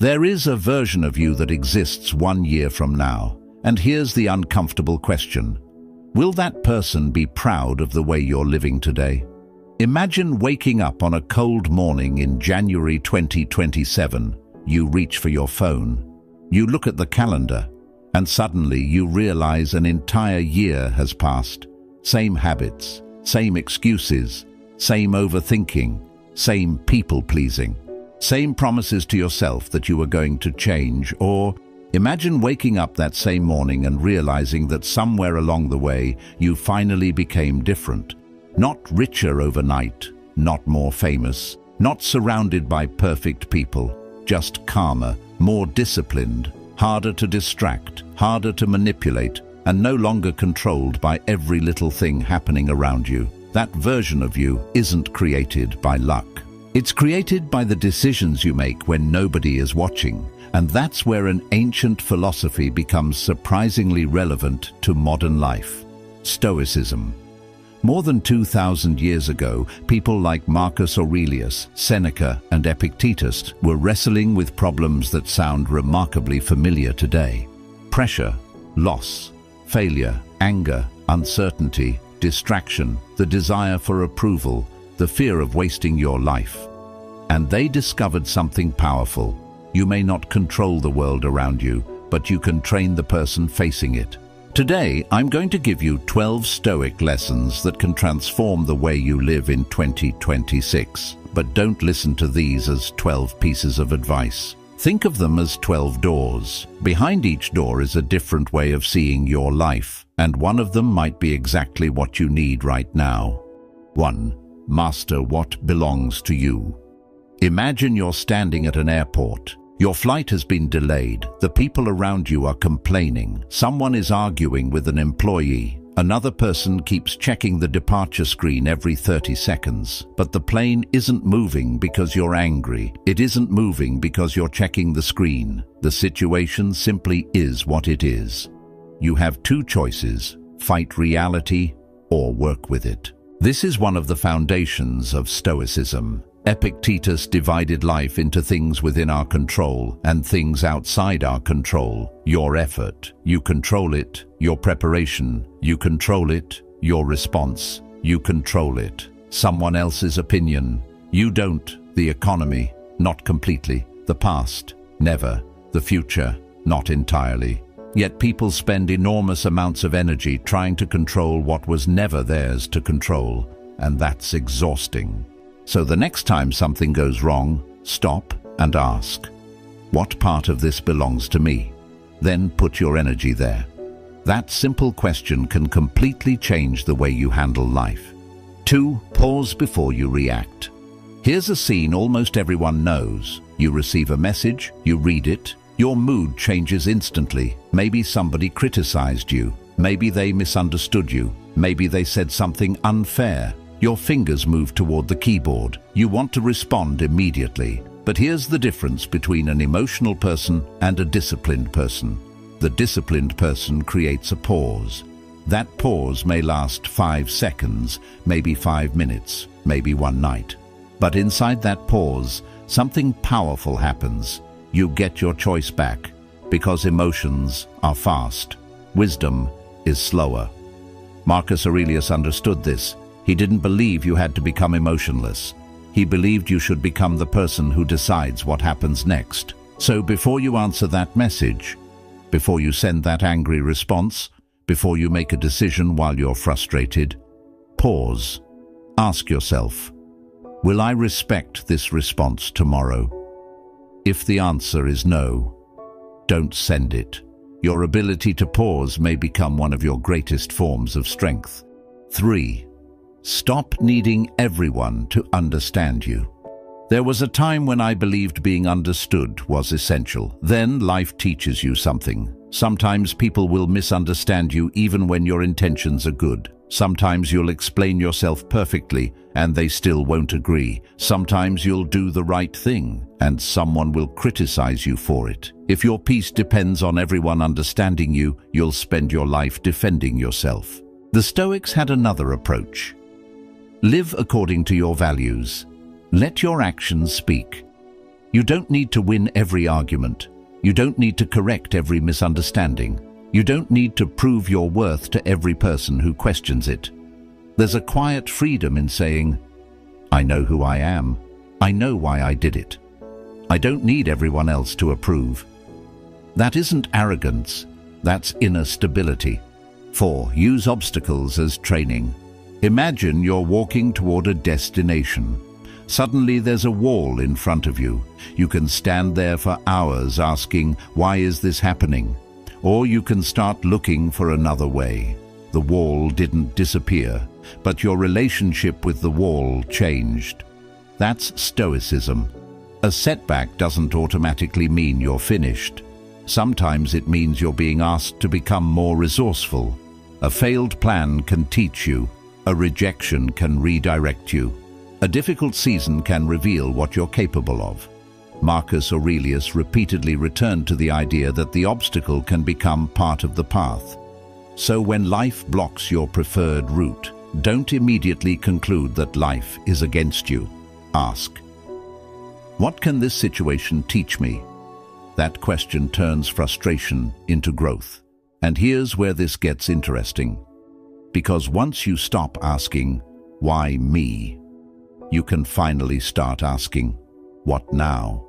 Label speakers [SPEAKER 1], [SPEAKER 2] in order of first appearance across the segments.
[SPEAKER 1] There is a version of you that exists 1 year from now, and here's the uncomfortable question. Will that person be proud of the way you're living today? Imagine waking up on a cold morning in January 2027. You reach for your phone. You look at the calendar, and suddenly you realize an entire year has passed. Same habits, same excuses, same overthinking, same people-pleasing, same promises to yourself that you were going to change. Or imagine waking up that same morning and realizing that somewhere along the way you finally became different. Not richer overnight, not more famous, not surrounded by perfect people, just calmer, more disciplined, harder to distract, harder to manipulate, and no longer controlled by every little thing happening around you. That version of you isn't created by luck. It's created by the decisions you make when nobody is watching, and that's where an ancient philosophy becomes surprisingly relevant to modern life. Stoicism. More than 2,000 years ago, people like Marcus Aurelius, Seneca, and Epictetus were wrestling with problems that sound remarkably familiar today. Pressure, loss, failure, anger, uncertainty, distraction, the desire for approval, the fear of wasting your life. And they discovered something powerful. You may not control the world around you, but you can train the person facing it. Today, I'm going to give you 12 Stoic lessons that can transform the way you live in 2026. But don't listen to these as 12 pieces of advice. Think of them as 12 doors. Behind each door is a different way of seeing your life, and one of them might be exactly what you need right now. 1. Master what belongs to you. Imagine you're standing at an airport. Your flight has been delayed. The people around you are complaining. Someone is arguing with an employee. Another person keeps checking the departure screen every 30 seconds. But the plane isn't moving because you're angry. It isn't moving because you're checking the screen. The situation simply is what it is. You have two choices: fight reality or work with it. This is one of the foundations of Stoicism. Epictetus divided life into things within our control and things outside our control. Your effort, you control it. Your preparation, you control it. Your response, you control it. Someone else's opinion, you don't. The economy, not completely. The past, never. The future, not entirely. Yet people spend enormous amounts of energy trying to control what was never theirs to control, and that's exhausting. So the next time something goes wrong, stop and ask, what part of this belongs to me? Then put your energy there. That simple question can completely change the way you handle life. 2. Pause before you react. Here's a scene almost everyone knows. You receive a message, you read it, your mood changes instantly. Maybe somebody criticized you. Maybe they misunderstood you. Maybe they said something unfair. Your fingers move toward the keyboard. You want to respond immediately. But here's the difference between an emotional person and a disciplined person. The disciplined person creates a pause. That pause may last 5 seconds, maybe 5 minutes, maybe one night. But inside that pause, something powerful happens. You get your choice back, because emotions are fast. Wisdom is slower. Marcus Aurelius understood this. He didn't believe you had to become emotionless. He believed you should become the person who decides what happens next. So before you answer that message, before you send that angry response, before you make a decision while you're frustrated, pause. Ask yourself, will I respect this response tomorrow? If the answer is no, don't send it. Your ability to pause may become one of your greatest forms of strength. 3. Stop needing everyone to understand you. There was a time when I believed being understood was essential. Then life teaches you something. Sometimes people will misunderstand you even when your intentions are good. Sometimes you'll explain yourself perfectly and they still won't agree. Sometimes you'll do the right thing and someone will criticize you for it. If your peace depends on everyone understanding you, you'll spend your life defending yourself. The Stoics had another approach. Live according to your values. Let your actions speak. You don't need to win every argument. You don't need to correct every misunderstanding. You don't need to prove your worth to every person who questions it. There's a quiet freedom in saying, I know who I am. I know why I did it. I don't need everyone else to approve. That isn't arrogance, that's inner stability. 4. Use obstacles as training. Imagine you're walking toward a destination. Suddenly there's a wall in front of you. You can stand there for hours asking, why is this happening? Or you can start looking for another way. The wall didn't disappear, but your relationship with the wall changed. That's Stoicism. A setback doesn't automatically mean you're finished. Sometimes it means you're being asked to become more resourceful. A failed plan can teach you. A rejection can redirect you. A difficult season can reveal what you're capable of. Marcus Aurelius repeatedly returned to the idea that the obstacle can become part of the path. So when life blocks your preferred route, don't immediately conclude that life is against you. Ask, what can this situation teach me? That question turns frustration into growth. And here's where this gets interesting. Because once you stop asking, why me? You can finally start asking, what now?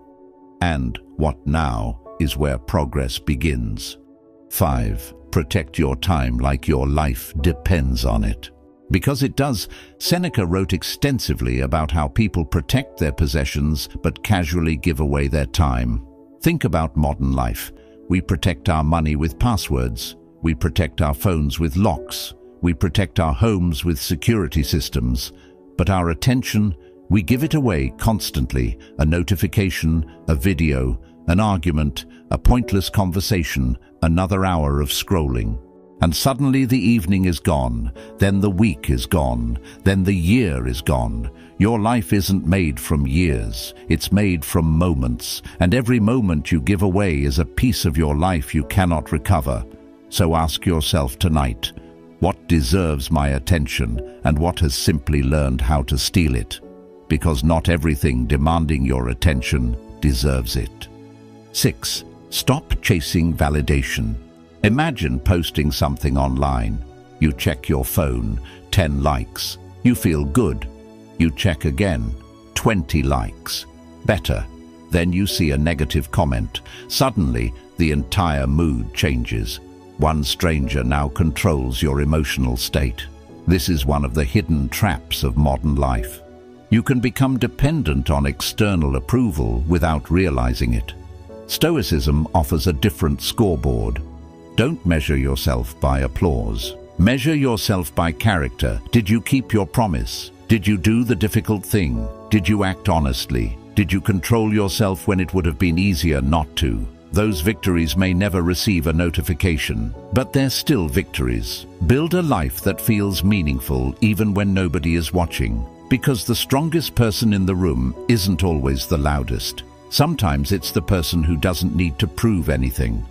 [SPEAKER 1] And what now is where progress begins. 5. Protect your time like your life depends on it. Because it does. Seneca wrote extensively about how people protect their possessions but casually give away their time. Think about modern life. We protect our money with passwords. We protect our phones with locks. We protect our homes with security systems. But our attention, we give it away constantly. A notification, a video, an argument, a pointless conversation, another hour of scrolling. And suddenly the evening is gone, then the week is gone, then the year is gone. Your life isn't made from years, it's made from moments, and every moment you give away is a piece of your life you cannot recover. So ask yourself tonight, what deserves my attention and what has simply learned how to steal it? Because not everything demanding your attention deserves it. 6. Stop chasing validation. Imagine posting something online. You check your phone, 10 likes. You feel good. You check again, 20 likes. Better. Then you see a negative comment. Suddenly, the entire mood changes. One stranger now controls your emotional state. This is one of the hidden traps of modern life. You can become dependent on external approval without realizing it. Stoicism offers a different scoreboard. Don't measure yourself by applause. Measure yourself by character. Did you keep your promise? Did you do the difficult thing? Did you act honestly? Did you control yourself when it would have been easier not to? Those victories may never receive a notification, but they're still victories. Build a life that feels meaningful even when nobody is watching. Because the strongest person in the room isn't always the loudest. Sometimes it's the person who doesn't need to prove anything.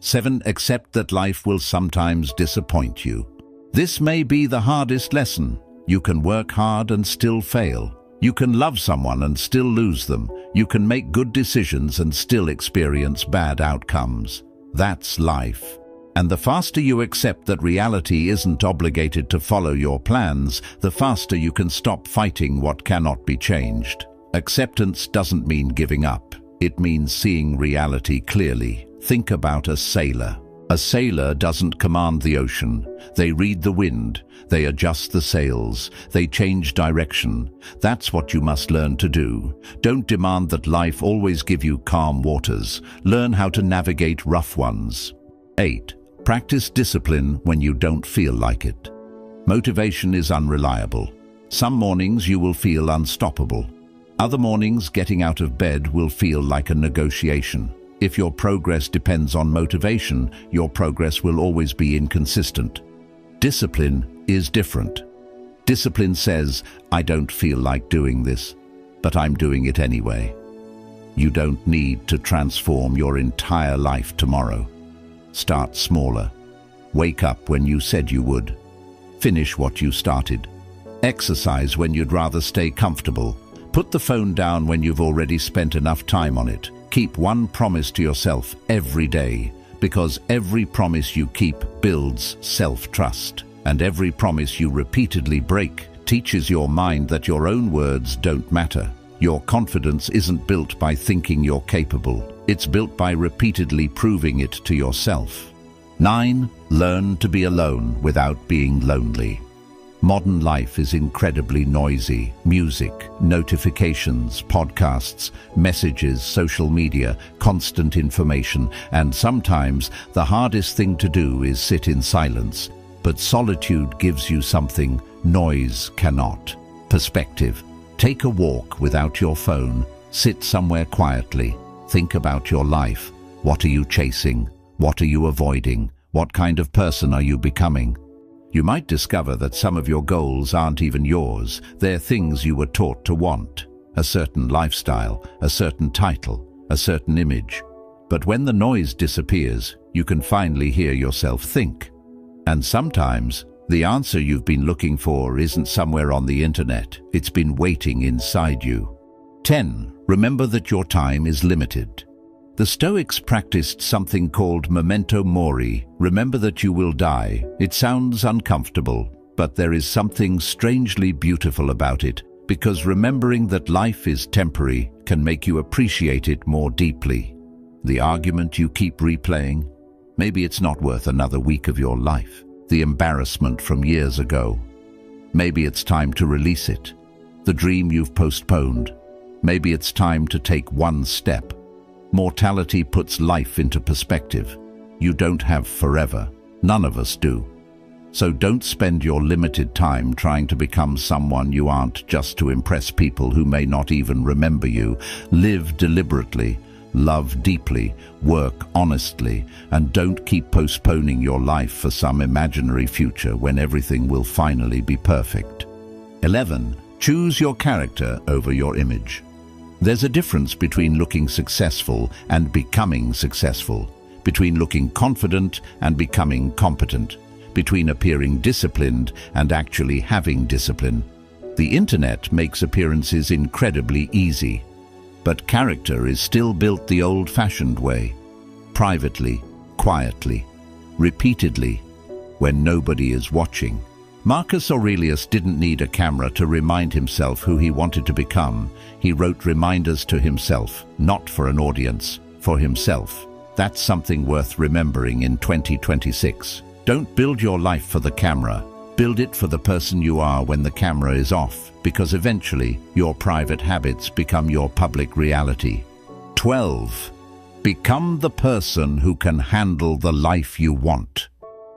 [SPEAKER 1] 7. Accept that life will sometimes disappoint you. This may be the hardest lesson. You can work hard and still fail. You can love someone and still lose them. You can make good decisions and still experience bad outcomes. That's life. And the faster you accept that reality isn't obligated to follow your plans, the faster you can stop fighting what cannot be changed. Acceptance doesn't mean giving up. It means seeing reality clearly. Think about a sailor. A sailor doesn't command the ocean. They read the wind. They adjust the sails. They change direction. That's what you must learn to do. Don't demand that life always give you calm waters. Learn how to navigate rough ones. 8. Practice discipline when you don't feel like it. Motivation is unreliable. Some mornings you will feel unstoppable. Other mornings getting out of bed will feel like a negotiation. If your progress depends on motivation, your progress will always be inconsistent. Discipline is different. Discipline says, I don't feel like doing this, but I'm doing it anyway. You don't need to transform your entire life tomorrow. Start smaller. Wake up when you said you would. Finish what you started. Exercise when you'd rather stay comfortable. Put the phone down when you've already spent enough time on it. Keep one promise to yourself every day, because every promise you keep builds self-trust, and every promise you repeatedly break teaches your mind that your own words don't matter. Your confidence isn't built by thinking you're capable. It's built by repeatedly proving it to yourself. 9. Learn to be alone without being lonely. Modern life is incredibly noisy. Music, notifications, podcasts, messages, social media, constant information, and sometimes the hardest thing to do is sit in silence. But solitude gives you something noise cannot. Perspective. Take a walk without your phone. Sit somewhere quietly. Think about your life. What are you chasing? What are you avoiding? What kind of person are you becoming? You might discover that some of your goals aren't even yours. They're things you were taught to want. A certain lifestyle, a certain title, a certain image. But when the noise disappears, you can finally hear yourself think. And sometimes, the answer you've been looking for isn't somewhere on the internet. It's been waiting inside you. 10. Remember that your time is limited. The Stoics practiced something called memento mori. Remember that you will die. It sounds uncomfortable, but there is something strangely beautiful about it, because remembering that life is temporary can make you appreciate it more deeply. The argument you keep replaying, maybe it's not worth another week of your life. The embarrassment from years ago, maybe it's time to release it. The dream you've postponed, maybe it's time to take one step. Mortality puts life into perspective. You don't have forever. None of us do. So don't spend your limited time trying to become someone you aren't just to impress people who may not even remember you. Live deliberately, love deeply, work honestly, and don't keep postponing your life for some imaginary future when everything will finally be perfect. 11. Choose your character over your image. There's a difference between looking successful and becoming successful, between looking confident and becoming competent, between appearing disciplined and actually having discipline. The internet makes appearances incredibly easy, but character is still built the old-fashioned way, privately, quietly, repeatedly, when nobody is watching. Marcus Aurelius didn't need a camera to remind himself who he wanted to become. He wrote reminders to himself, not for an audience, for himself. That's something worth remembering in 2026. Don't build your life for the camera. Build it for the person you are when the camera is off, because eventually your private habits become your public reality. 12. Become the person who can handle the life you want.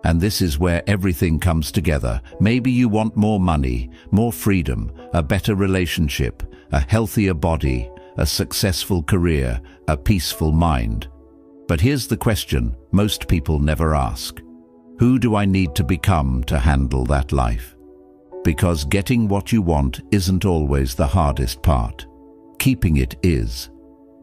[SPEAKER 1] And this is where everything comes together. Maybe you want more money, more freedom, a better relationship, a healthier body, a successful career, a peaceful mind. But here's the question most people never ask. Who do I need to become to handle that life? Because getting what you want isn't always the hardest part. Keeping it is.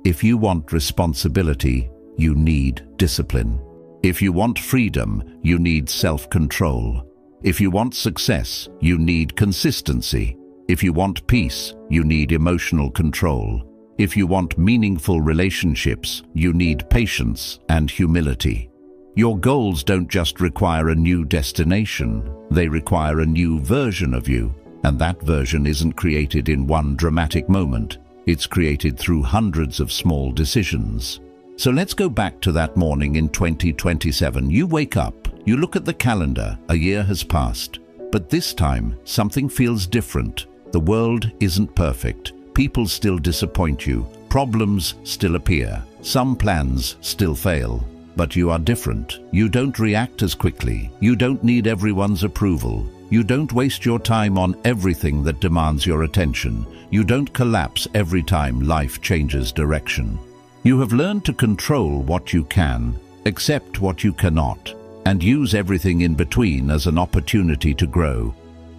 [SPEAKER 1] If you want responsibility, you need discipline. If you want freedom, you need self-control. If you want success, you need consistency. If you want peace, you need emotional control. If you want meaningful relationships, you need patience and humility. Your goals don't just require a new destination, they require a new version of you. And that version isn't created in one dramatic moment. It's created through hundreds of small decisions. So let's go back to that morning in 2027. You wake up, you look at the calendar, a year has passed. But this time, something feels different. The world isn't perfect. People still disappoint you. Problems still appear. Some plans still fail. But you are different. You don't react as quickly. You don't need everyone's approval. You don't waste your time on everything that demands your attention. You don't collapse every time life changes direction. You have learned to control what you can, accept what you cannot, and use everything in between as an opportunity to grow.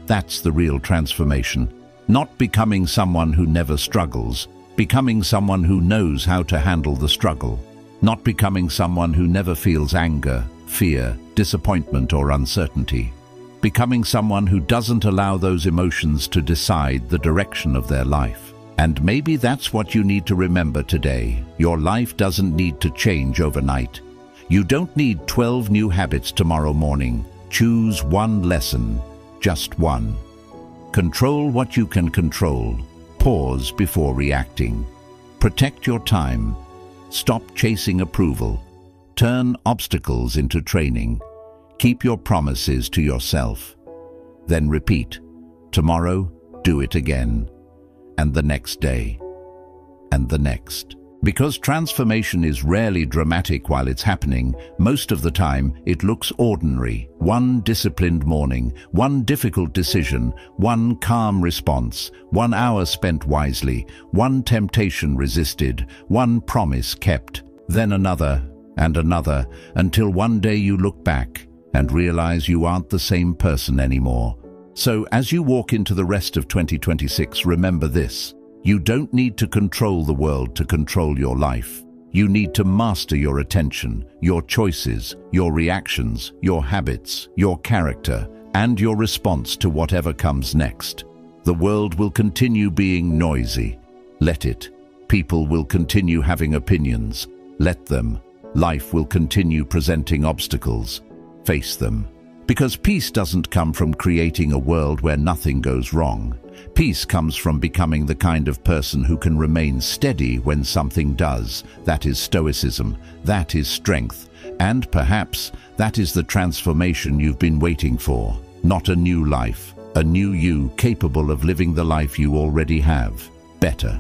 [SPEAKER 1] That's the real transformation. Not becoming someone who never struggles, becoming someone who knows how to handle the struggle. Not becoming someone who never feels anger, fear, disappointment, or uncertainty. Becoming someone who doesn't allow those emotions to decide the direction of their life. And maybe that's what you need to remember today. Your life doesn't need to change overnight. You don't need 12 new habits tomorrow morning. Choose one lesson, just one. Control what you can control. Pause before reacting. Protect your time. Stop chasing approval. Turn obstacles into training. Keep your promises to yourself. Then repeat. Tomorrow, do it again. And the next day. And the next. Because transformation is rarely dramatic while it's happening, most of the time it looks ordinary. One disciplined morning, one difficult decision, one calm response, 1 hour spent wisely, one temptation resisted, one promise kept, then another and another, until one day you look back and realize you aren't the same person anymore. So as you walk into the rest of 2026, remember this. You don't need to control the world to control your life. You need to master your attention, your choices, your reactions, your habits, your character, and your response to whatever comes next. The world will continue being noisy. Let it. People will continue having opinions. Let them. Life will continue presenting obstacles. Face them. Because peace doesn't come from creating a world where nothing goes wrong. Peace comes from becoming the kind of person who can remain steady when something does. That is stoicism. That is strength. And perhaps that is the transformation you've been waiting for. Not a new life, a new you capable of living the life you already have. Better.